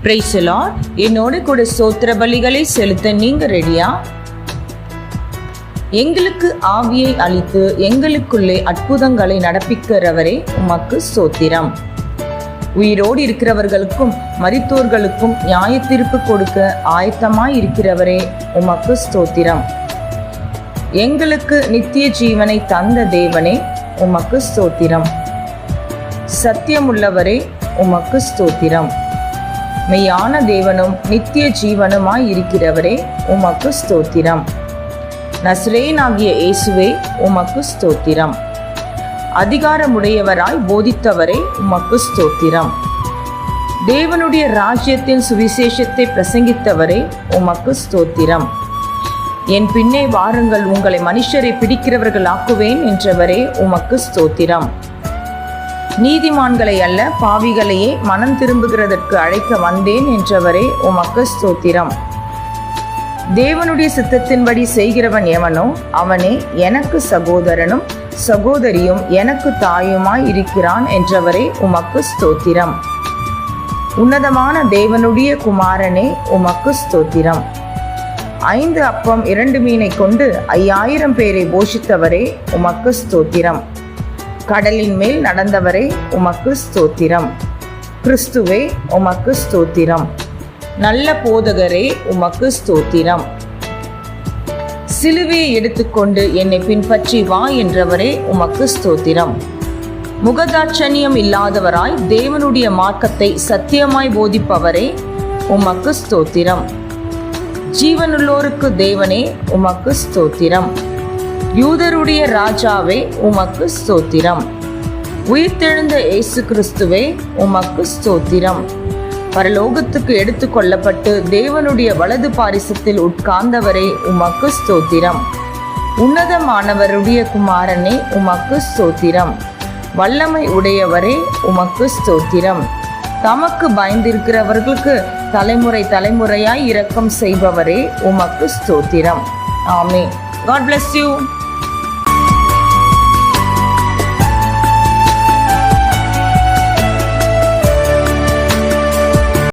Praise the Lord. என்னோட கூட ஸ்தோத்திர பலிகளை செலுத்த நீங்க ரெடியா? எங்களுக்கு ஆவியை அளித்து எங்களுக்குள்ளே அற்புதங்களை நடப்பிக்கிறவரே உமக்கு ஸ்தோத்திரம். உயிரோடு இருக்கிறவர்களுக்கும் மரித்தோர்களுக்கும் நியாய தீர்ப்பு கொடுக்க ஆயத்தமாய் இருக்கிறவரே உமக்கு ஸ்தோத்திரம். எங்களுக்கு நித்திய ஜீவனை தந்த தேவனே உமக்கு ஸ்தோத்திரம். சத்தியமுள்ளவரே உமக்கு ஸ்தோத்திரம். மெய்யான தேவனும் நித்திய ஜீவனுமாய் இருக்கிறவரே உமக்கு ஸ்தோத்திரம். நசரேயனாகிய இயேசுவே உமக்கு ஸ்தோத்திரம். அதிகாரமுடையவராய் போதித்தவரே உமக்கு ஸ்தோத்திரம். தேவனுடைய ராஜ்யத்தின் சுவிசேஷத்தை பிரசங்கித்தவரே உமக்கு ஸ்தோத்திரம். என் பின்னே வாருங்கள், உங்களை மனுஷரை பிடிக்கிறவர்கள் ஆக்குவேன் என்றவரே உமக்கு ஸ்தோத்திரம். நீதிமான்களை அல்ல பாவிகளையே மனம் திரும்புகிறதற்கு அழைக்க வந்தேன் என்றவரே உமக்கு ஸ்தோத்திரம். தேவனுடைய சித்தத்தின்படி செய்கிறவன் எவனோ அவனே எனக்கு சகோதரனும் சகோதரியும் எனக்கு தாயுமாய் இருக்கிறான் என்றவரே உமக்கு ஸ்தோத்திரம். உன்னதமான தேவனுடைய குமாரனே உமக்கு ஸ்தோத்திரம். 5 அப்பம் 2 மீனை கொண்டு 5000 பேரை போஷித்தவரே உமக்கு ஸ்தோத்திரம். கடலின் மேல் நடந்தவரே உமக்கு ஸ்தோத்திரம். கிறிஸ்துவே உமக்கு ஸ்தோத்திரம். நல்ல போதகரே உமக்கு ஸ்தோத்திரம். சிலுவையை எடுத்துக்கொண்டு என்னை பின்பற்றி வா என்றவரே உமக்கு ஸ்தோத்திரம். முகதாட்சணியம் இல்லாதவராய் தேவனுடைய மார்க்கத்தை சத்தியமாய் போதிப்பவரே உமக்கு ஸ்தோத்திரம். ஜீவனுள்ளோருக்கு தேவனே உமக்கு ஸ்தோத்திரம். யூதருடைய ராஜாவே உமக்கு ஸ்தோத்திரம். உயிர்த்தெழுந்த இயேசு கிறிஸ்துவே உமக்கு ஸ்தோத்திரம். பரலோகத்துக்கு எடுத்து கொள்ளப்பட்டு தேவனுடைய வலது பாரிசத்தில் உட்கார்ந்தவரே உமக்கு ஸ்தோத்திரம். உன்னதமானவருடைய குமாரனே உமக்கு ஸ்தோத்திரம். வல்லமை உடையவரே உமக்கு ஸ்தோத்திரம். தமக்கு பயந்திருக்கிறவர்களுக்கு தலைமுறை தலைமுறையாய் இரக்கம் செய்பவரே உமக்கு ஸ்தோத்திரம். ஆமென். God bless you.